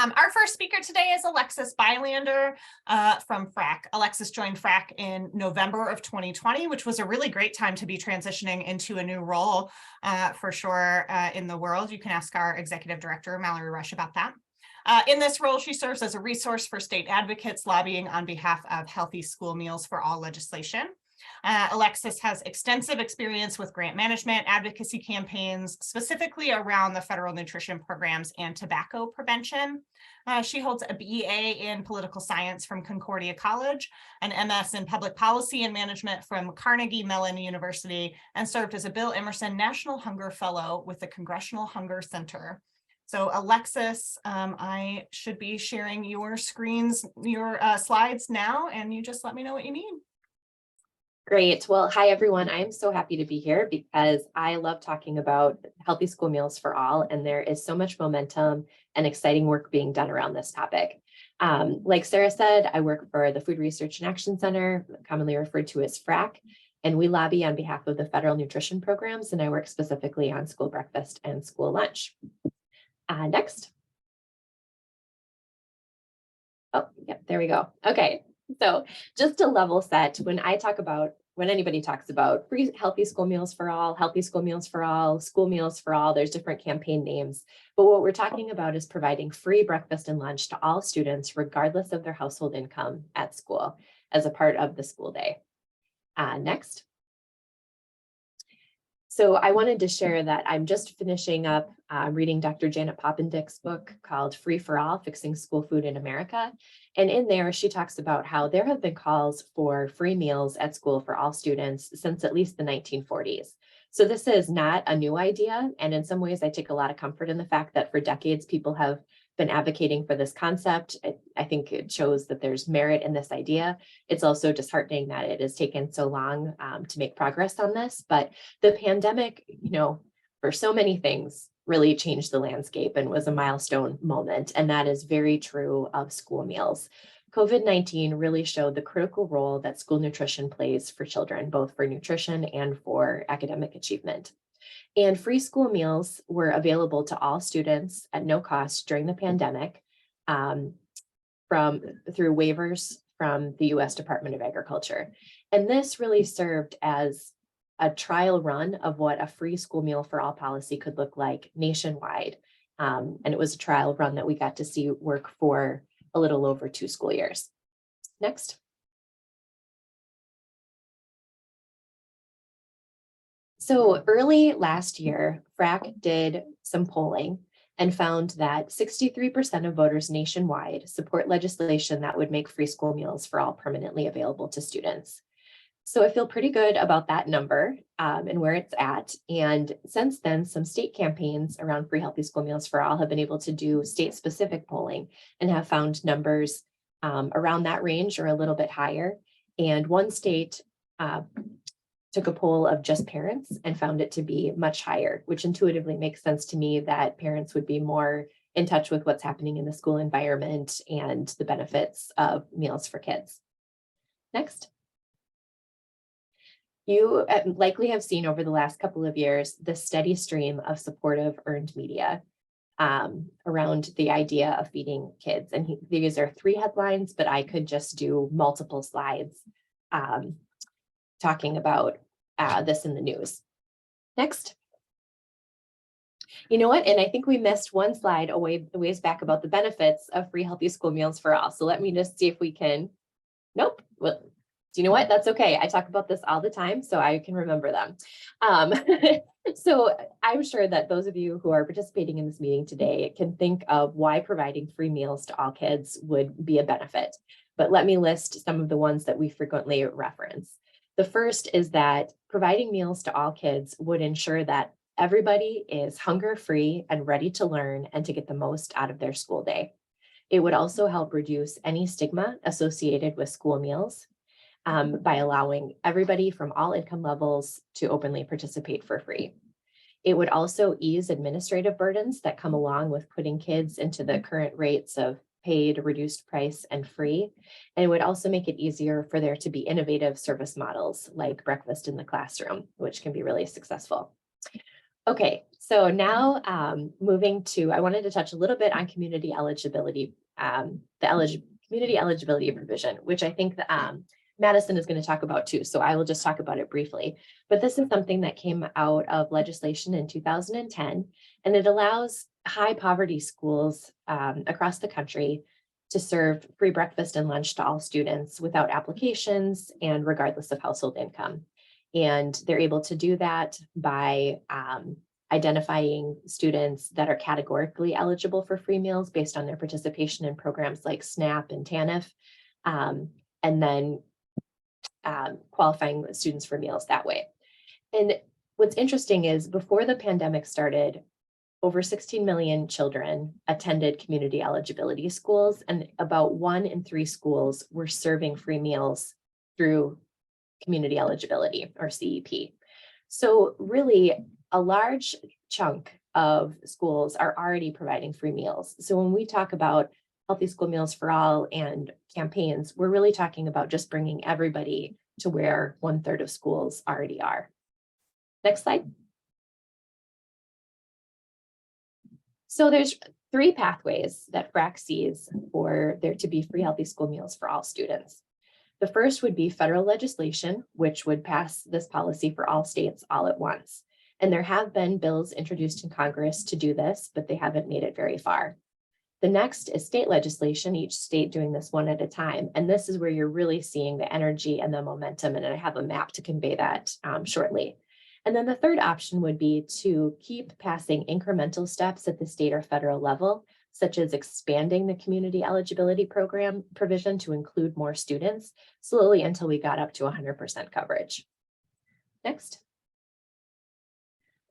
Our first speaker today is Alexis Bylander from FRAC. Alexis joined FRAC in November of 2020, which was a really great time to be transitioning into a new role for sure in the world. You can ask our executive director, Mallory Rush, about that. In this role, she serves as a resource for state advocates lobbying on behalf of healthy school meals for all legislation. Alexis has extensive experience with grant management, advocacy campaigns, specifically around the federal nutrition programs and tobacco prevention. She holds a BA in political science from Concordia College, an MS in public policy and management from Carnegie Mellon University, and served as a Bill Emerson National Hunger Fellow with the Congressional Hunger Center. So Alexis, I should be sharing your screens, your slides now, and you just let me know what you need. Great. Well, hi, everyone. I'm so happy to be here because I love talking about healthy school meals for all, and there is so much momentum and exciting work being done around this topic. Like Sarah said, I work for the Food Research and Action Center, commonly referred to as FRAC, and we lobby on behalf of the federal nutrition programs, and I work specifically on school breakfast and school lunch. Next. Oh, yeah, there we go. Okay. So just to level set, when anybody talks about free healthy school meals for all, healthy school meals for all, school meals for all, there's different campaign names. But what we're talking about is providing free breakfast and lunch to all students, regardless of their household income at school as a part of the school day. Next. So I wanted to share that I'm just finishing up reading Dr. Janet Poppendick's book called Free for All, Fixing School Food in America. And in there, she talks about how there have been calls for free meals at school for all students since at least the 1940s. So this is not a new idea. And in some ways, I take a lot of comfort in the fact that for decades, people have been advocating for this concept. I think it shows that there's merit in this idea. It's also disheartening that it has taken so long to make progress on this. But the pandemic, for so many things, really changed the landscape and was a milestone moment. And that is very true of school meals. COVID-19 really showed the critical role that school nutrition plays for children, both for nutrition and for academic achievement. And free school meals were available to all students at no cost during the pandemic through waivers from the U.S. Department of Agriculture. And this really served as a trial run of what a free school meal for all policy could look like nationwide. And it was a trial run that we got to see work for a little over 2 school years. Next. So early last year, FRAC did some polling and found that 63% of voters nationwide support legislation that would make free school meals for all permanently available to students. So I feel pretty good about that number and where it's at. And since then, some state campaigns around free healthy school meals for all have been able to do state-specific polling and have found numbers around that range or a little bit higher. And one state took a poll of just parents and found it to be much higher, which intuitively makes sense to me that parents would be more in touch with what's happening in the school environment and the benefits of meals for kids. Next. You likely have seen over the last couple of years the steady stream of supportive earned media around the idea of feeding kids. And these are 3 headlines, but I could just do multiple slides talking about this in the news. Next. You know what? And I think we missed one slide a ways back about the benefits of free healthy school meals for all. So let me just see if we can. Nope. Well, do you know what? That's okay. I talk about this all the time, so I can remember them. So I'm sure that those of you who are participating in this meeting today can think of why providing free meals to all kids would be a benefit. But let me list some of the ones that we frequently reference. The first is that providing meals to all kids would ensure that everybody is hunger-free and ready to learn and to get the most out of their school day. It would also help reduce any stigma associated with school meals by allowing everybody from all income levels to openly participate for free. It would also ease administrative burdens that come along with putting kids into the current rates of paid, reduced price, and free. And it would also make it easier for there to be innovative service models like breakfast in the classroom, which can be really successful. Okay, so now moving to, I wanted to touch a little bit on community eligibility, community eligibility provision, which I think Madison is going to talk about too. So I will just talk about it briefly. But this is something that came out of legislation in 2010, and it allows high poverty schools across the country to serve free breakfast and lunch to all students without applications and regardless of household income. And they're able to do that by identifying students that are categorically eligible for free meals based on their participation in programs like SNAP and TANF, and then qualifying students for meals that way. And what's interesting is before the pandemic started, over 16 million children attended community eligibility schools, and about 1 in 3 schools were serving free meals through community eligibility or CEP. So really a large chunk of schools are already providing free meals. So when we talk about healthy school meals for all and campaigns, we're really talking about just bringing everybody to where 1/3 of schools already are. Next slide. So there's 3 pathways that FRAC sees for there to be free healthy school meals for all students. The first would be federal legislation, which would pass this policy for all states all at once. And there have been bills introduced in Congress to do this, but they haven't made it very far. The next is state legislation, each state doing this one at a time. And this is where you're really seeing the energy and the momentum. And I have a map to convey that shortly. And then the third option would be to keep passing incremental steps at the state or federal level, such as expanding the community eligibility program provision to include more students slowly until we got up to 100% coverage. Next.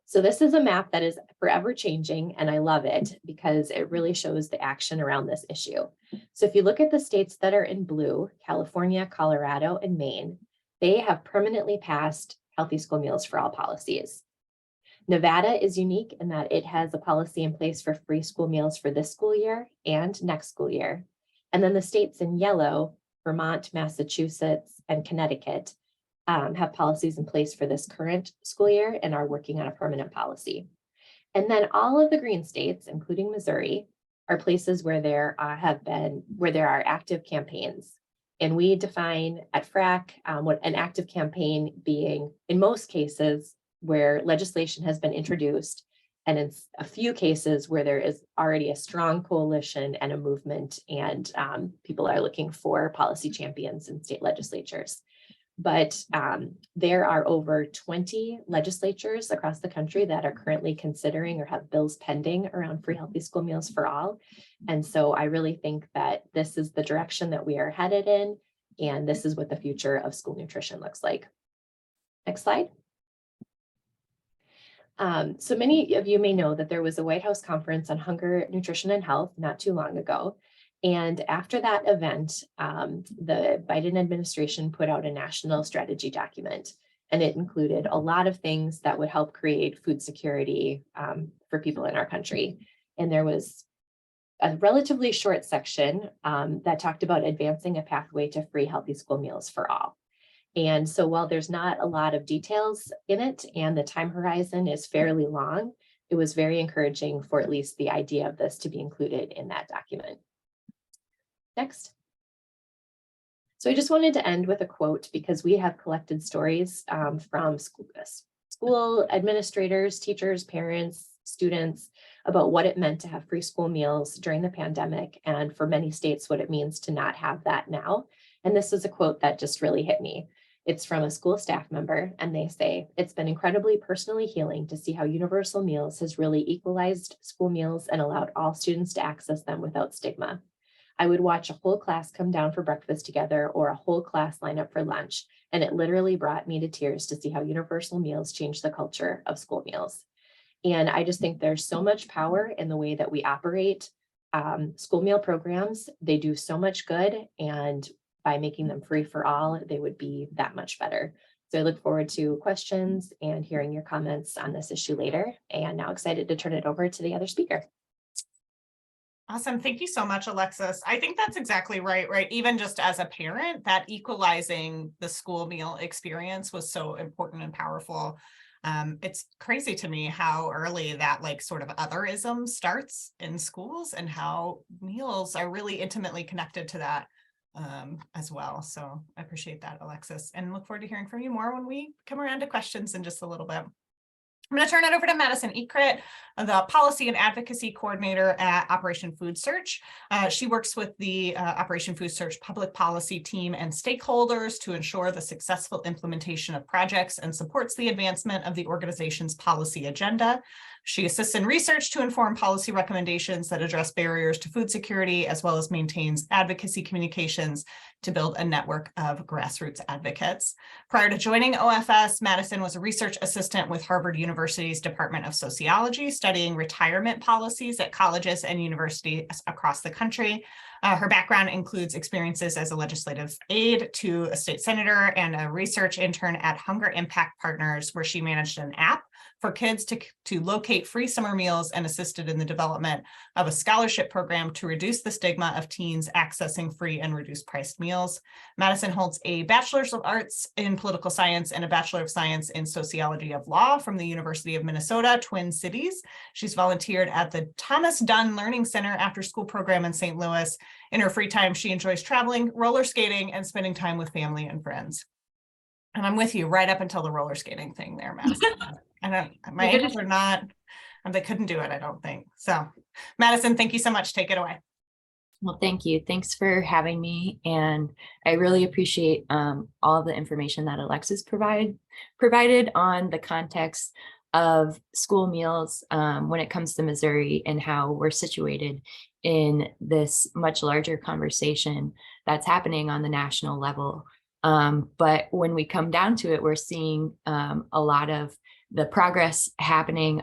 So this is a map that is forever changing, and I love it because it really shows the action around this issue. So if you look at the states that are in blue, California, Colorado, and Maine, they have permanently passed healthy school meals for all policies. Nevada is unique in that it has a policy in place for free school meals for this school year and next school year. And then the states in yellow, Vermont, Massachusetts, and Connecticut, have policies in place for this current school year and are working on a permanent policy. And then all of the green states, including Missouri, are places where there are active campaigns. And we define at FRAC what an active campaign being, in most cases, where legislation has been introduced, and in a few cases where there is already a strong coalition and a movement, and people are looking for policy champions in state legislatures. But there are over 20 legislatures across the country that are currently considering or have bills pending around free healthy school meals for all. And so I really think that this is the direction that we are headed in, and this is what the future of school nutrition looks like. Next slide. So many of you may know that there was a White House conference on hunger, nutrition, and health not too long ago. And after that event, the Biden administration put out a national strategy document, and it included a lot of things that would help create food security for people in our country. And there was a relatively short section that talked about advancing a pathway to free healthy school meals for all. And so while there's not a lot of details in it and the time horizon is fairly long, it was very encouraging for at least the idea of this to be included in that document. Next. So I just wanted to end with a quote because we have collected stories from school administrators, teachers, parents, students about what it meant to have free school meals during the pandemic, and for many states, what it means to not have that now. And this is a quote that just really hit me. It's from a school staff member, and they say, "It's been incredibly personally healing to see how universal meals has really equalized school meals and allowed all students to access them without stigma. I would watch a whole class come down for breakfast together or a whole class line up for lunch, and it literally brought me to tears to see how universal meals change the culture of school meals." And I just think there's so much power in the way that we operate school meal programs. They do so much good, and by making them free for all, they would be that much better. So I look forward to questions and hearing your comments on this issue later. And now excited to turn it over to the other speaker. Awesome. Thank you so much, Alexis. I think that's exactly right? Even just as a parent, that equalizing the school meal experience was so important and powerful. It's crazy to me how early that like sort of otherism starts in schools and how meals are really intimately connected to that as well. So I appreciate that, Alexis, and look forward to hearing from you more when we come around to questions in just a little bit. I'm going to turn it over to Madison Eacret, the Policy and Advocacy Coordinator at Operation Food Search. She works with the Operation Food Search public policy team and stakeholders to ensure the successful implementation of projects and supports the advancement of the organization's policy agenda. She assists in research to inform policy recommendations that address barriers to food security, as well as maintains advocacy communications to build a network of grassroots advocates. Prior to joining OFS, Madison was a research assistant with Harvard University's Department of Sociology, studying retirement policies at colleges and universities across the country. Her background includes experiences as a legislative aide to a state senator and a research intern at Hunger Impact Partners, where she managed an app for kids to locate free summer meals and assisted in the development of a scholarship program to reduce the stigma of teens accessing free and reduced priced meals. Madison holds a Bachelor's of Arts in Political Science and a Bachelor of Science in Sociology of Law from the University of Minnesota, Twin Cities. She's volunteered at the Thomas Dunn Learning Center after school program in St. Louis. In her free time, she enjoys traveling, roller skating, and spending time with family and friends. And I'm with you right up until the roller skating thing there, Madison. My ankles are not, they couldn't do it, I don't think. So, Madison, thank you so much. Take it away. Well, thank you. Thanks for having me. And I really appreciate all the information that Alexis provided on the context of school meals when it comes to Missouri and how we're situated in this much larger conversation that's happening on the national level. But when we come down to it, we're seeing a lot of the progress happening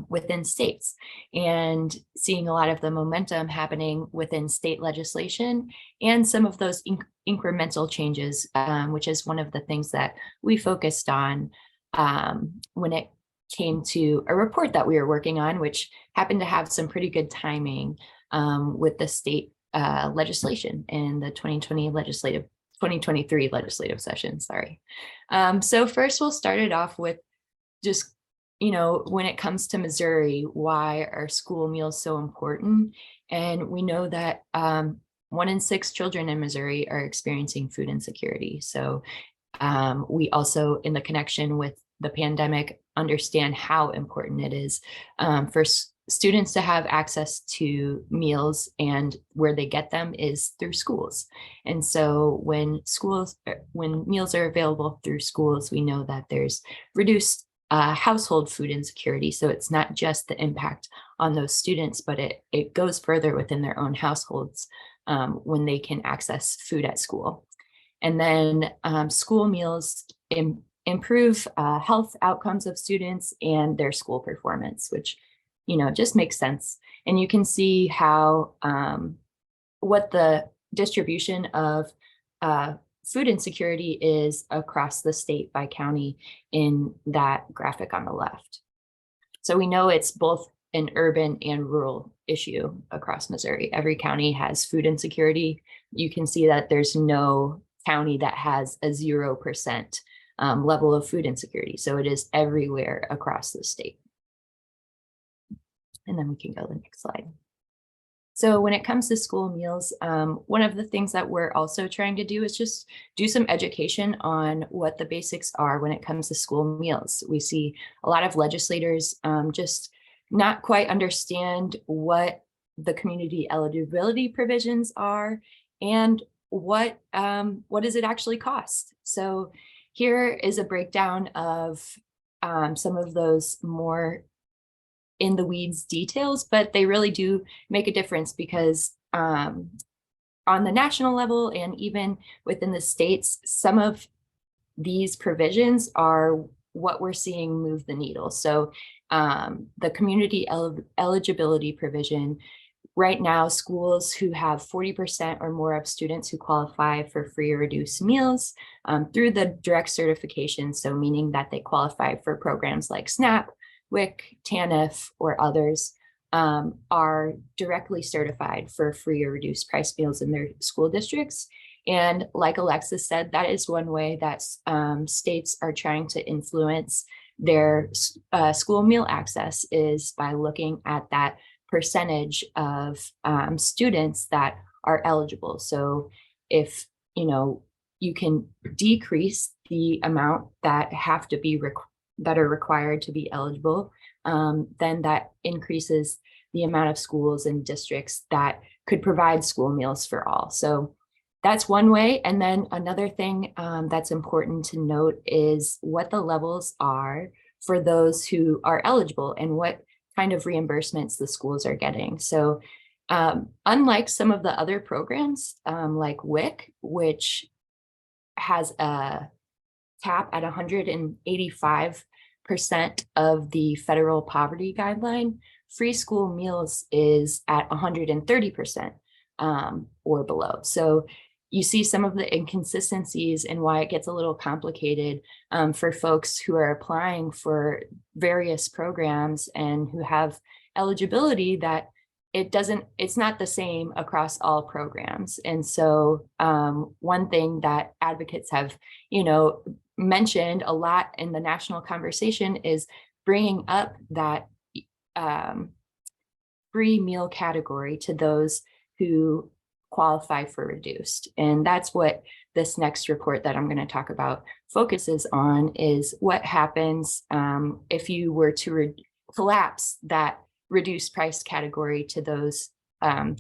within states and seeing a lot of the momentum happening within state legislation and some of those incremental changes, which is one of the things that we focused on when it came to a report that we were working on, which happened to have some pretty good timing with the state legislation in the 2023 legislative session, sorry. So first we'll start it off with just, when it comes to Missouri, why are school meals so important? And we know that 1 in 6 children in Missouri are experiencing food insecurity. So we also, in the connection with the pandemic, understand how important it is for students to have access to meals, and where they get them is through schools. And so when meals are available through schools, we know that there's reduced household food insecurity. So it's not just the impact on those students, but it goes further within their own households when they can access food at school. And then school meals improve health outcomes of students and their school performance, which just makes sense. And you can see how what the distribution of food insecurity is across the state by county in that graphic on the left. So we know it's both an urban and rural issue across Missouri. Every county has food insecurity. You can see that there's no county that has a 0% level of food insecurity. So it is everywhere across the state. And then we can go to the next slide. So when it comes to school meals, one of the things that we're also trying to do is just do some education on what the basics are when it comes to school meals. We see a lot of legislators just not quite understand what the community eligibility provisions are and what does it actually cost. So here is a breakdown of some of those more in the weeds details, but they really do make a difference because on the national level and even within the states, some of these provisions are what we're seeing move the needle. So the community eligibility provision, right now, schools who have 40% or more of students who qualify for free or reduced meals through the direct certification, so meaning that they qualify for programs like SNAP, WIC, TANF, or others, are directly certified for free or reduced price meals in their school districts. And like Alexis said, that is one way that states are trying to influence their school meal access is by looking at that percentage of students that are eligible. So if, you can decrease the amount that have to be that are required to be eligible, then that increases the amount of schools and districts that could provide school meals for all. So that's one way. And then another thing that's important to note is what the levels are for those who are eligible and what kind of reimbursements the schools are getting. So unlike some of the other programs like WIC, which has a cap at 185% of the federal poverty guideline, free school meals is at 130% or below. So you see some of the inconsistencies and why it gets a little complicated for folks who are applying for various programs and who have eligibility, that it's not the same across all programs. And so one thing that advocates have, mentioned a lot in the national conversation is bringing up that free meal category to those who qualify for reduced. And that's what this next report that I'm going to talk about focuses on, is what happens if you were to collapse that reduced price category to those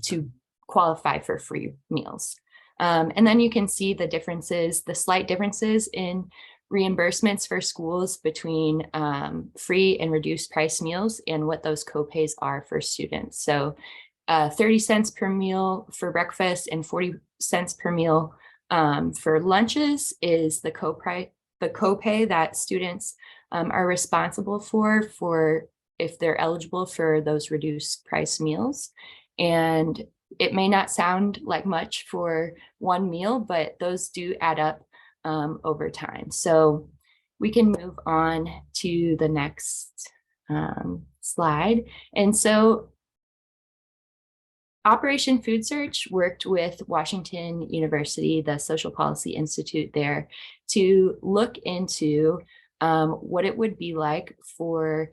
to qualify for free meals. And then you can see the slight differences in reimbursements for schools between free and reduced price meals and what those copays are for students. So 30 cents per meal for breakfast and 40 cents per meal for lunches is the copay that students are responsible for if they're eligible for those reduced price meals. And it may not sound like much for one meal, but those do add up over time. So we can move on to the next slide. And so Operation Food Search worked with Washington University, the Social Policy Institute there, to look into what it would be like for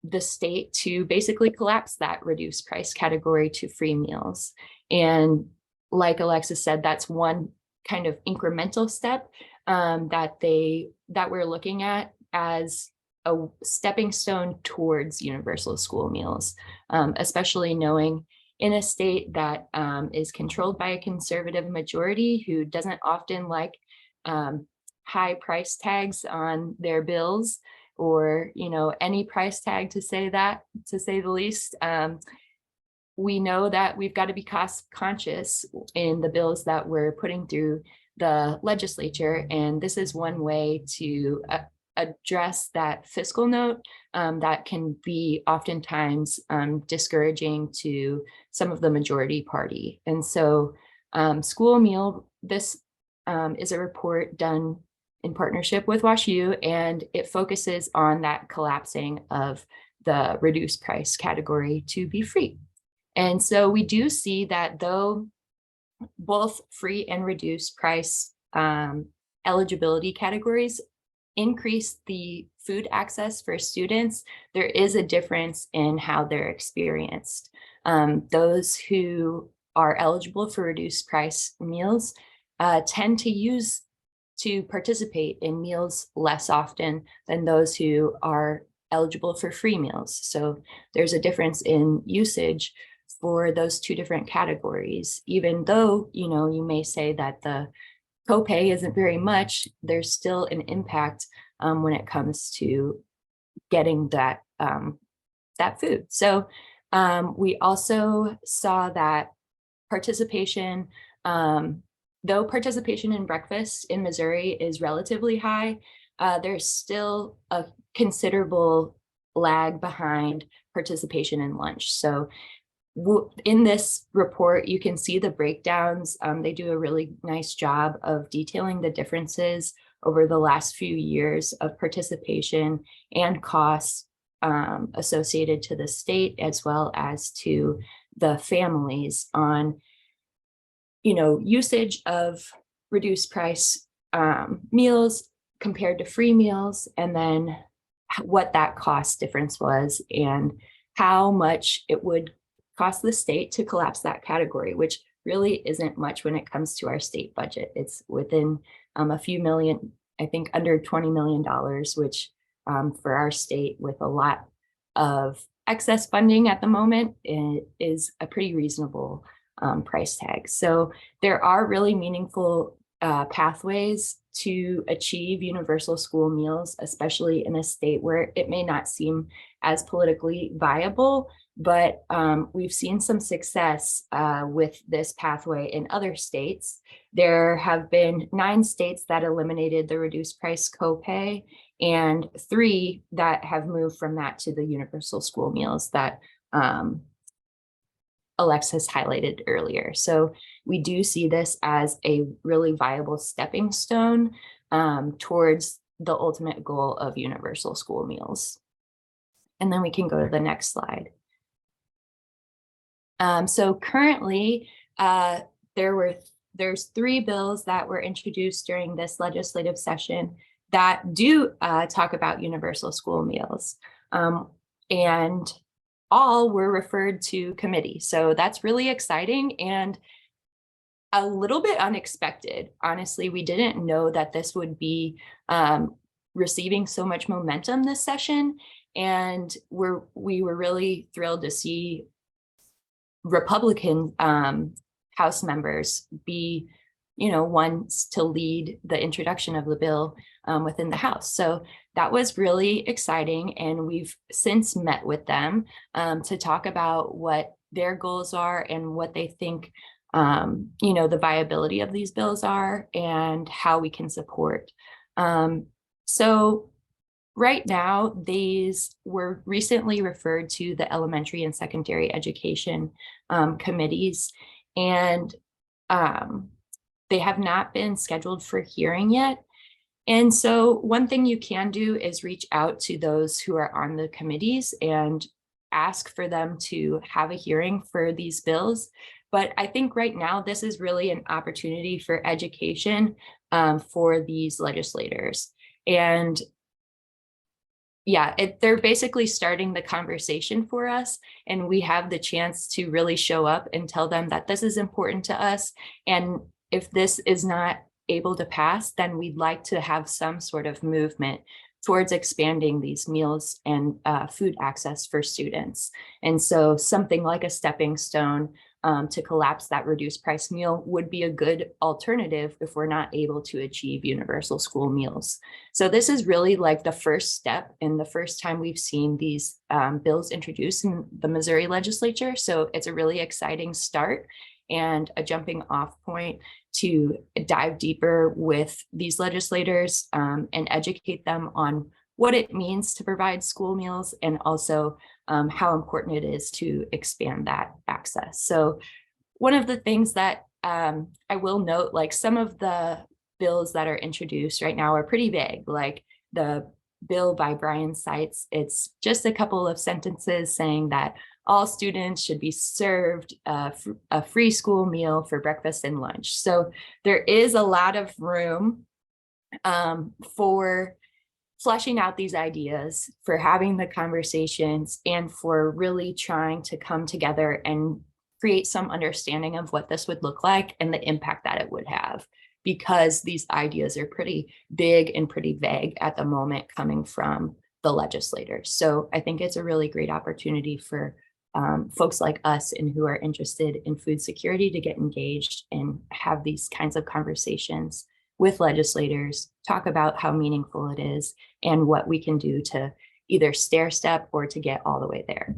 the state to basically collapse that reduced price category to free meals. And like Alexis said, that's one kind of incremental step that we're looking at as a stepping stone towards universal school meals, especially knowing in a state that is controlled by a conservative majority who doesn't often like high price tags on their bills, or any price tag to say the least. We know that we've got to be cost conscious in the bills that we're putting through the legislature, and this is one way to address that fiscal note that can be oftentimes discouraging to some of the majority party. And so school meal, this is a report done in partnership with WashU, and it focuses on that collapsing of the reduced price category to be free. And so we do see that though both free and reduced price eligibility categories increase the food access for students, there is a difference in how they're experienced. Those who are eligible for reduced price meals tend to participate in meals less often than those who are eligible for free meals. So there's a difference in usage for those two different categories. Even though, you may say that the copay isn't very much, there's still an impact when it comes to getting that food. So we also saw that participation, though participation in breakfast in Missouri is relatively high, there's still a considerable lag behind participation in lunch. So in this report, you can see the breakdowns. They do a really nice job of detailing the differences over the last few years of participation and costs associated to the state as well as to the families on usage of reduced price meals compared to free meals, and then what that cost difference was and how much it would cost the state to collapse that category, which really isn't much when it comes to our state budget. It's within a few million, I think under $20 million, which for our state with a lot of excess funding at the moment is a pretty reasonable price tag. So there are really meaningful pathways to achieve universal school meals, especially in a state where it may not seem as politically viable, but we've seen some success with this pathway in other states. There have been 9 states that eliminated the reduced price copay, and 3 that have moved from that to the universal school meals that Alexis highlighted earlier. So we do see this as a really viable stepping stone towards the ultimate goal of universal school meals. And then we can go to the next slide. So currently, there's 3 bills that were introduced during this legislative session that do talk about universal school meals. And all were referred to committee. So that's really exciting and a little bit unexpected. Honestly, we didn't know that this would be receiving so much momentum this session. And we were really thrilled to see Republican House members be, ones to lead the introduction of the bill within the House. So that was really exciting. And we've since met with them to talk about what their goals are and what they think, the viability of these bills are and how we can support. So right now, these were recently referred to the elementary and secondary education committees, and they have not been scheduled for hearing yet. And so one thing you can do is reach out to those who are on the committees and ask for them to have a hearing for these bills. But I think right now, this is really an opportunity for education for these legislators. And yeah, they're basically starting the conversation for us, and we have the chance to really show up and tell them that this is important to us. And if this is not able to pass, then we'd like to have some sort of movement towards expanding these meals and food access for students. And so something like a stepping stone to collapse that reduced price meal would be a good alternative if we're not able to achieve universal school meals. So this is really like the first step and the first time we've seen these bills introduced in the Missouri legislature. So it's a really exciting start and a jumping off point to dive deeper with these legislators and educate them on what it means to provide school meals and also how important it is to expand that access. So one of the things that I will note, like some of the bills that are introduced right now are pretty vague, like the bill by Brian Seitz, it's just a couple of sentences saying that all students should be served a free school meal for breakfast and lunch. So there is a lot of room for fleshing out these ideas, for having the conversations, and for really trying to come together and create some understanding of what this would look like and the impact that it would have, because these ideas are pretty big and pretty vague at the moment coming from the legislators. So I think it's a really great opportunity for folks like us and who are interested in food security to get engaged and have these kinds of conversations with legislators, talk about how meaningful it is and what we can do to either stair step or to get all the way there.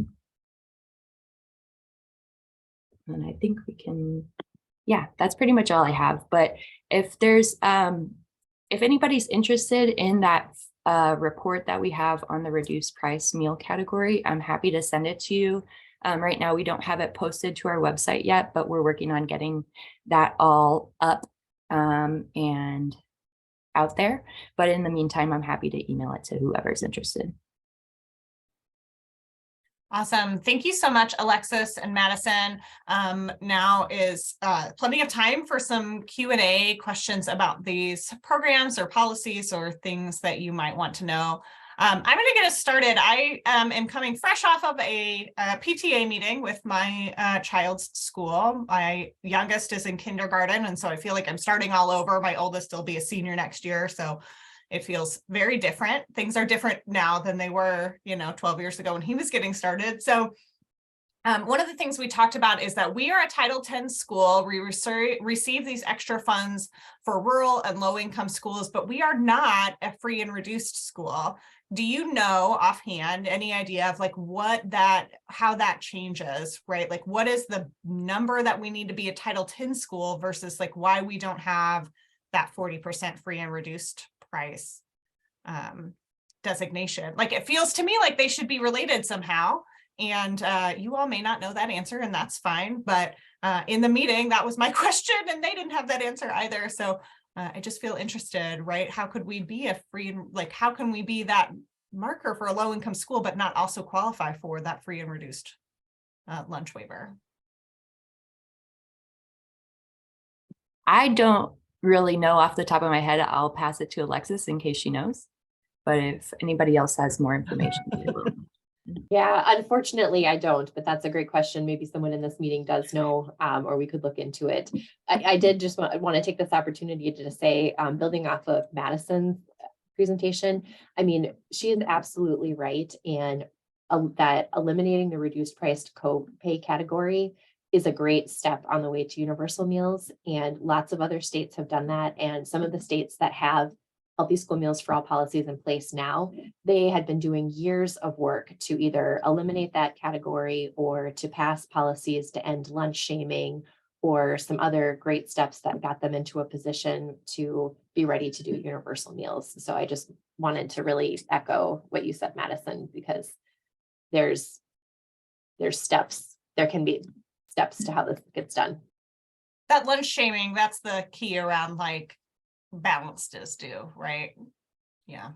And I think we can, yeah, that's pretty much all I have. But if there's, if anybody's interested in that report that we have on the reduced price meal category, I'm happy to send it to you. Right now, we don't have it posted to our website yet, but we're working on getting that all up and out there. But in the meantime, I'm happy to email it to whoever's interested. Awesome. Thank you so much, Alexis and Madison. Now is plenty of time for some Q&A questions about these programs or policies or things that you might want to know. I'm going to get us started. I am coming fresh off of a PTA meeting with my child's school. My youngest is in kindergarten, and so I feel like I'm starting all over. My oldest will be a senior next year, so it feels very different. Things are different now than they were, 12 years ago when he was getting started. So one of the things we talked about is that we are a Title X school. We receive these extra funds for rural and low-income schools, but we are not a free and reduced school. Do you know offhand any idea of how that changes, right? Like, what is the number that we need to be a Title X school versus like why we don't have that 40% free and reduced price designation? Like, it feels to me like they should be related somehow. And you all may not know that answer, and that's fine. But in the meeting, that was my question, and they didn't have that answer either. So I just feel interested, right? How could we be how can we be that marker for a low-income school, but not also qualify for that free and reduced lunch waiver? I don't really know off the top of my head. I'll pass it to Alexis in case she knows. But if anybody else has more information, they will. Yeah, unfortunately, I don't, but that's a great question. Maybe someone in this meeting does know, or we could look into it. I did just want to take this opportunity to say, building off of Madison's presentation, I mean, she is absolutely right. And that eliminating the reduced priced co-pay category is a great step on the way to universal meals. And lots of other states have done that. And some of the states that have Healthy School Meals for All policies in place now, they had been doing years of work to either eliminate that category or to pass policies to end lunch shaming or some other great steps that got them into a position to be ready to do universal meals. So I just wanted to really echo what you said, Madison, because there's steps, there can be steps to how this gets done. That lunch shaming, that's the key around like balanced is due, right? Yeah.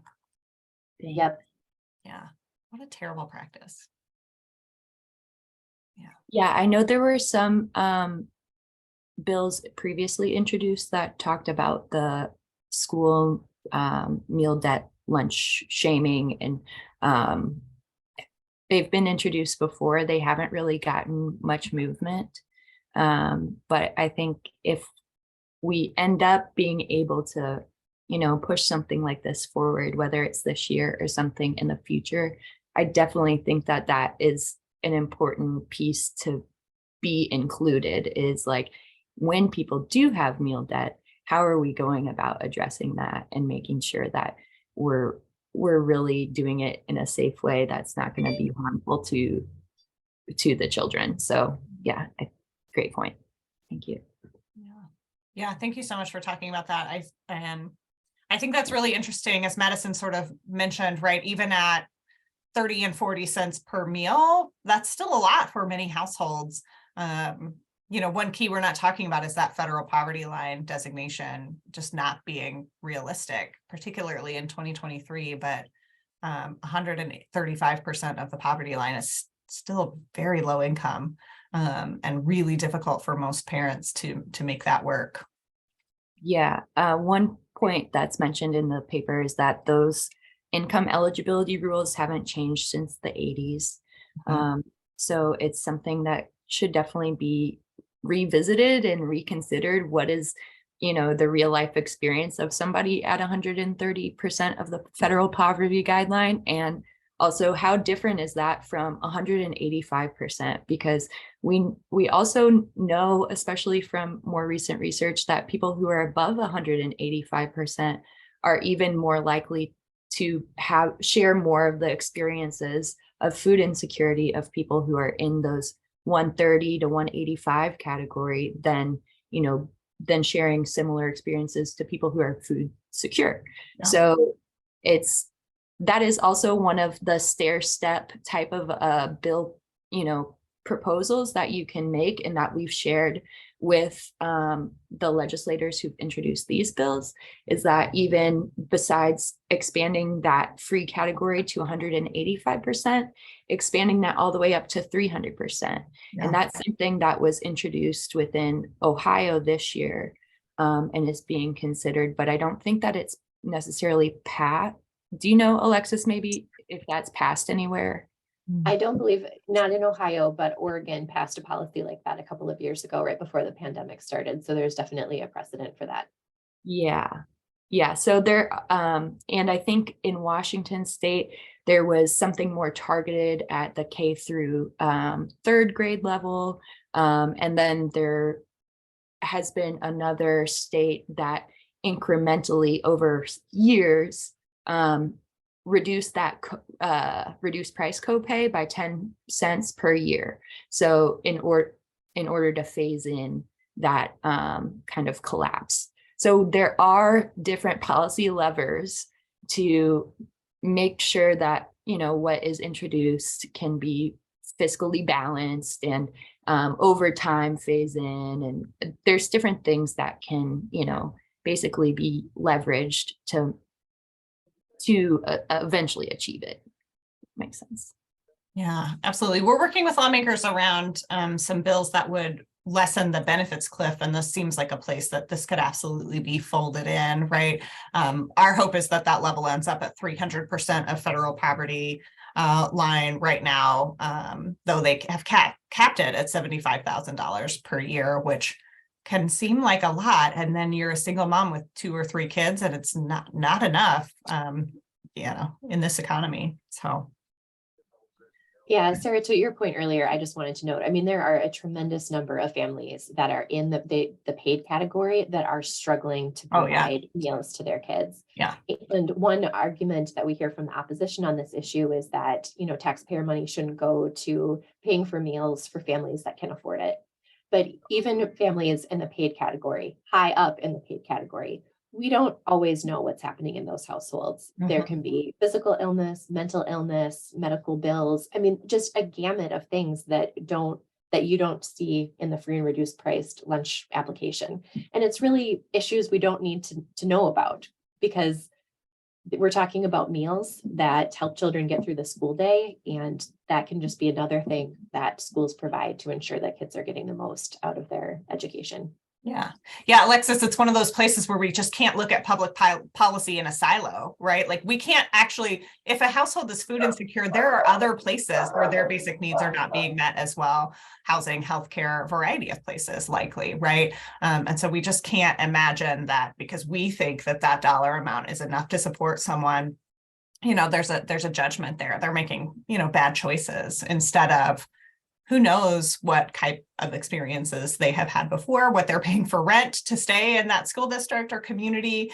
Yep. Yeah. What a terrible practice. Yeah, I know there were some bills previously introduced that talked about the school meal debt lunch shaming, and they've been introduced before. They haven't really gotten much movement. But I think if we end up being able to, push something like this forward, whether it's this year or something in the future, I definitely think that that is an important piece to be included, is like, when people do have meal debt, how are we going about addressing that and making sure that we're really doing it in a safe way that's not going to be harmful to the children. So yeah, great point. Thank you. Yeah, thank you so much for talking about that. I think that's really interesting, as Madison sort of mentioned, right? Even at 30 and 40 cents per meal, that's still a lot for many households. One key we're not talking about is that federal poverty line designation just not being realistic, particularly in 2023, but 135% of the poverty line is still very low income, and really difficult for most parents to make that work. Yeah, one point that's mentioned in the paper is that those income eligibility rules haven't changed since the 80s. So it's something that should definitely be revisited and reconsidered. What is, the real life experience of somebody at 130% of the federal poverty guideline? And also, how different is that from 185%? Because we also know, especially from more recent research, that people who are above 185% are even more likely to share more of the experiences of food insecurity of people who are in those 130 to 185 category than sharing similar experiences to people who are food secure. Yeah. So that is also one of the stair step type of bill, proposals that you can make, and that we've shared with the legislators who've introduced these bills is that even besides expanding that free category to 185%, expanding that all the way up to 300%. Yeah. And that's something that was introduced within Ohio this year and is being considered, but I don't think that it's necessarily passed. Do you know, Alexis, maybe if that's passed anywhere? I don't believe, not in Ohio, but Oregon passed a policy like that a couple of years ago, right before the pandemic started. So there's definitely a precedent for that. Yeah. Yeah. So there, and I think in Washington state, there was something more targeted at the K through third grade level. And then there has been another state that incrementally over years reduced that reduced price copay by 10 cents per year. So in order to phase in that kind of collapse. So there are different policy levers to make sure that, you know, what is introduced can be fiscally balanced and over time phase in. And there's different things that can, you know, basically be leveraged to eventually achieve it. Makes sense. Yeah, absolutely. We're working with lawmakers around some bills that would lessen the benefits cliff, and this seems like a place that this could absolutely be folded in, right? Our hope is that that level ends up at 300% of federal poverty line right now, though they have capped it at $75,000 per year, which can seem like a lot. And then you're a single mom with 2 or 3 kids, and it's not enough, you know, in this economy. So. Yeah, Sarah, to your point earlier, I just wanted to note, I mean, there are a tremendous number of families that are in the paid category that are struggling to provide meals to their kids. Yeah. And one argument that we hear from the opposition on this issue is that, you know, taxpayer money shouldn't go to paying for meals for families that can afford it. But even families in the paid category, high up in the paid category, we don't always know what's happening in those households. There can be physical illness, mental illness, medical bills. I mean, just a gamut of things that you don't see in the free and reduced priced lunch application. And it's really issues we don't need to know about, because we're talking about meals that help children get through the school day. And that can just be another thing that schools provide to ensure that kids are getting the most out of their education. Yeah. Yeah, Alexis, it's one of those places where we just can't look at public policy in a silo, right? Like we can't actually, if a household is food insecure, there are other places where their basic needs are not being met as well. Housing, healthcare, a variety of places likely, right? And so we just can't imagine that because we think that that dollar amount is enough to support someone, you know, there's a judgment there. They're making, you know, bad choices instead of who knows what type of experiences they have had before, what they're paying for rent to stay in that school district or community,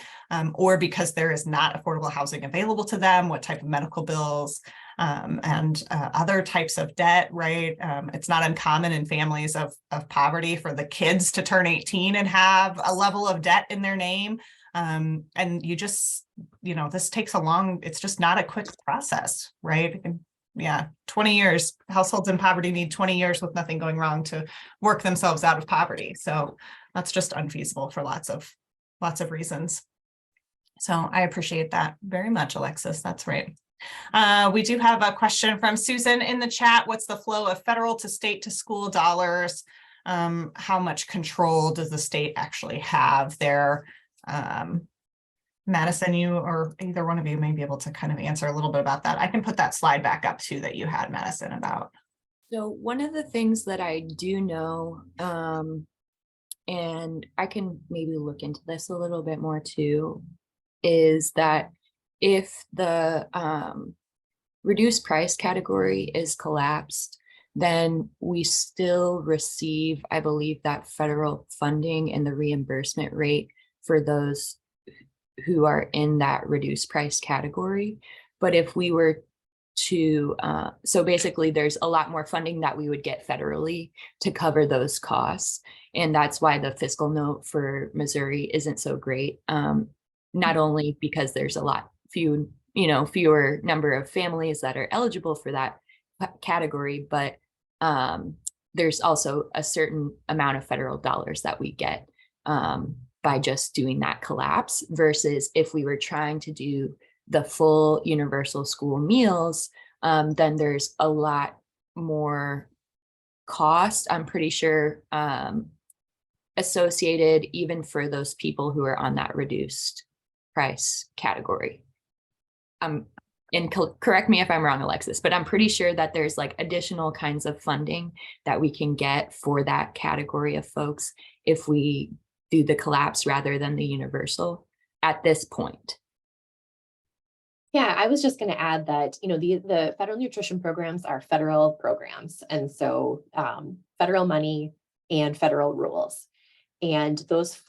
or because there is not affordable housing available to them, what type of medical bills and other types of debt, right? It's not uncommon in families of poverty for the kids to turn 18 and have a level of debt in their name. And you just, you know, this takes it's just not a quick process, right? Yeah, 20 years. Households in poverty need 20 years with nothing going wrong to work themselves out of poverty. So that's just unfeasible for lots of reasons. So I appreciate that very much, Alexis. That's right. We do have a question from Susan in the chat. What's the flow of federal to state to school dollars? How much control does the state actually have there? Madison, you or either one of you may be able to kind of answer a little bit about that. I can put that slide back up too that you had, Madison, about. So one of the things that I do know, and I can maybe look into this a little bit more too, is that if the reduced price category is collapsed, then we still receive, I believe, that federal funding and the reimbursement rate for those who are in that reduced price category. But if we were to, so basically there's a lot more funding that we would get federally to cover those costs. And that's why the fiscal note for Missouri isn't so great. Not only because there's fewer number of families that are eligible for that category, but there's also a certain amount of federal dollars that we get by just doing that collapse, versus if we were trying to do the full universal school meals, then there's a lot more cost, I'm pretty sure, associated even for those people who are on that reduced price category. And correct me if I'm wrong, Alexis, but I'm pretty sure that there's like additional kinds of funding that we can get for that category of folks if we do the collapse rather than the universal at this point. Yeah, I was just going to add that, you know, the federal nutrition programs are federal programs. And so federal money and federal rules, and those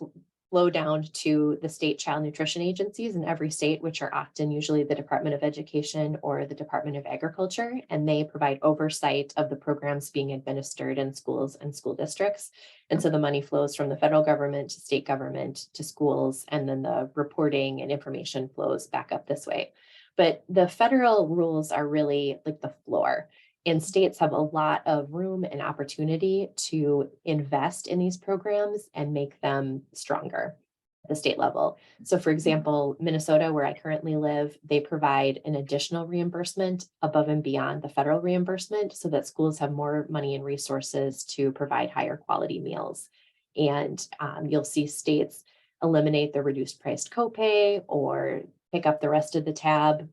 flow down to the state child nutrition agencies in every state, which are often usually the Department of Education or the Department of Agriculture, and they provide oversight of the programs being administered in schools and school districts. And so the money flows from the federal government to state government to schools, and then the reporting and information flows back up this way. But the federal rules are really like the floor, and states have a lot of room and opportunity to invest in these programs and make them stronger at the state level. So for example, Minnesota, where I currently live, they provide an additional reimbursement above and beyond the federal reimbursement so that schools have more money and resources to provide higher quality meals. And you'll see states eliminate the reduced priced copay or pick up the rest of the tab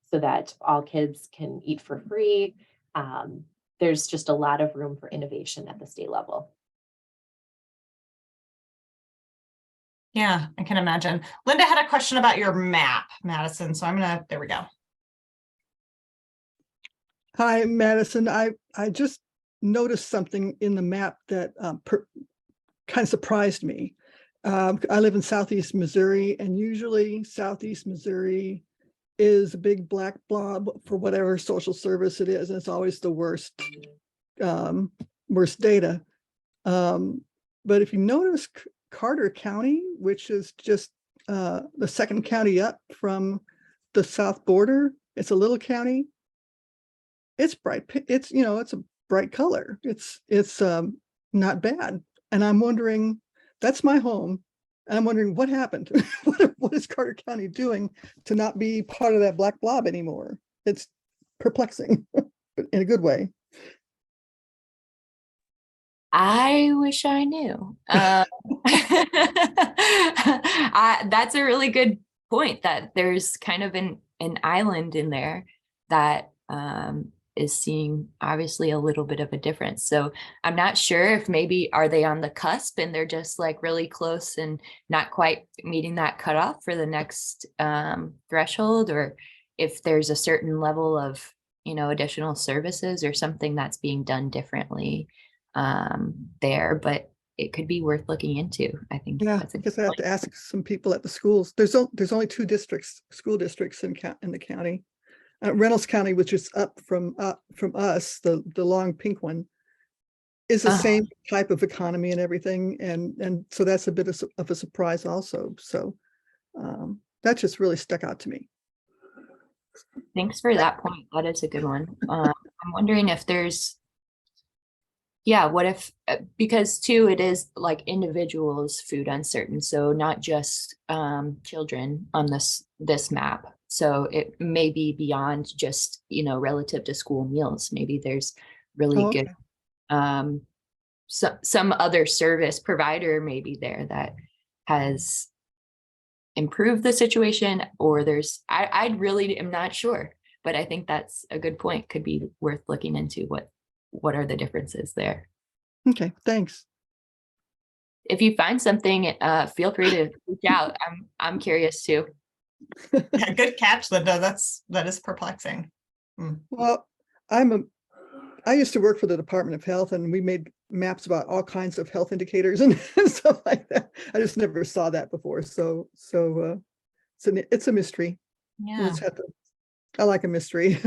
so that all kids can eat for free. There's just a lot of room for innovation at the state level. Yeah, I can imagine. Linda had a question about your map, Madison. So there we go. Hi, Madison. I just noticed something in the map that kind of surprised me. I live in Southeast Missouri, and usually Southeast Missouri is a big black blob for whatever social service it is, and it's always the worst data. But if you notice Carter County, which is just the second county up from the south border, it's a little county. It's bright. It's it's a bright color. It's not bad, and I'm wondering. That's my home. And I'm wondering what happened. What is Carter County doing to not be part of that black blob anymore? It's perplexing, but in a good way. I wish I knew. That's a really good point, that there's kind of an island in there that is seeing obviously a little bit of a difference. So I'm not sure if maybe are they on the cusp and they're just like really close and not quite meeting that cutoff for the next threshold, or if there's a certain level of, additional services or something that's being done differently there, but it could be worth looking into. I think. Yeah, because I have to ask some people at the schools. There's only two school districts in the county. Reynolds County, which is up from us, the long pink one, is the same type of economy and everything, and so that's a bit of a surprise also. So that just really stuck out to me. Thanks for that point. That is a good one. I'm wondering if there's, what if, because too, it is like individuals food uncertain, so not just children on this map. So it may be beyond just, relative to school meals. Maybe there's really good, some other service provider maybe there that has improved the situation, or I really am not sure, but I think that's a good point. Could be worth looking into what are the differences there. Okay, thanks. If you find something, feel free to reach out. I'm curious too. Yeah, good catch, Linda. That is perplexing. Well, I used to work for the Department of Health, and we made maps about all kinds of health indicators and stuff like that. I just never saw that before. So it's a mystery. Yeah, I like a mystery.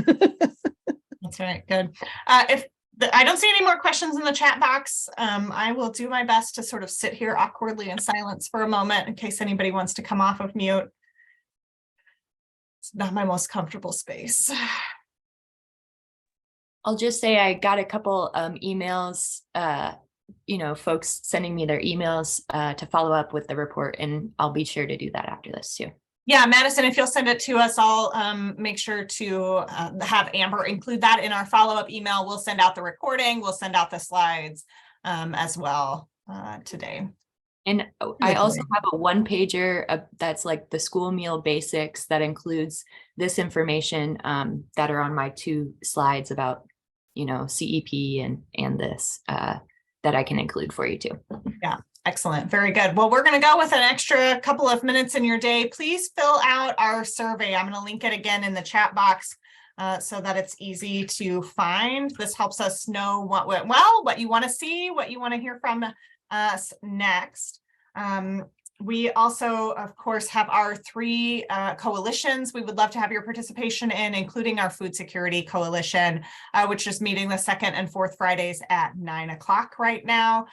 that's right. Good. I don't see any more questions in the chat box. I will do my best to sort of sit here awkwardly in silence for a moment in case anybody wants to come off of mute. It's not my most comfortable space. I'll just say I got a couple emails, folks sending me their emails to follow up with the report, and I'll be sure to do that after this too. Yeah, Madison, if you'll send it to us, I'll make sure to have Amber include that in our follow-up email. We'll send out the recording, we'll send out the slides as well today. And I also have a one-pager that's like the school meal basics that includes this information that are on my 2 slides about, CEP and this that I can include for you too. Yeah, excellent. Very good. Well, we're going to go with an extra couple of minutes in your day. Please fill out our survey. I'm going to link it again in the chat box so that it's easy to find. This helps us know what went well, what you want to see, what you want to hear from us next. We also, of course, have our 3 coalitions we would love to have your participation in, including our Food Security Coalition, which is meeting the 2nd and 4th Fridays at 9 o'clock right now.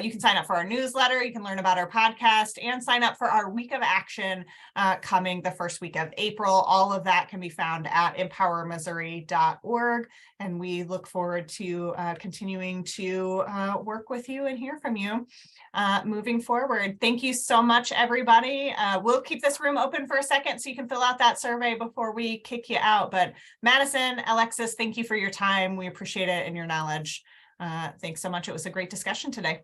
You can sign up for our newsletter, you can learn about our podcast, and sign up for our week of action coming the first week of April. All of that can be found at empowermissouri.org. And we look forward to continuing to work with you and hear from you moving forward. Thank you so much, everybody. We'll keep this room open for a second so you can fill out that survey before we kick you out. But Madison, Alexis, thank you for your time. We appreciate it and your knowledge. Thanks so much. It was a great discussion today.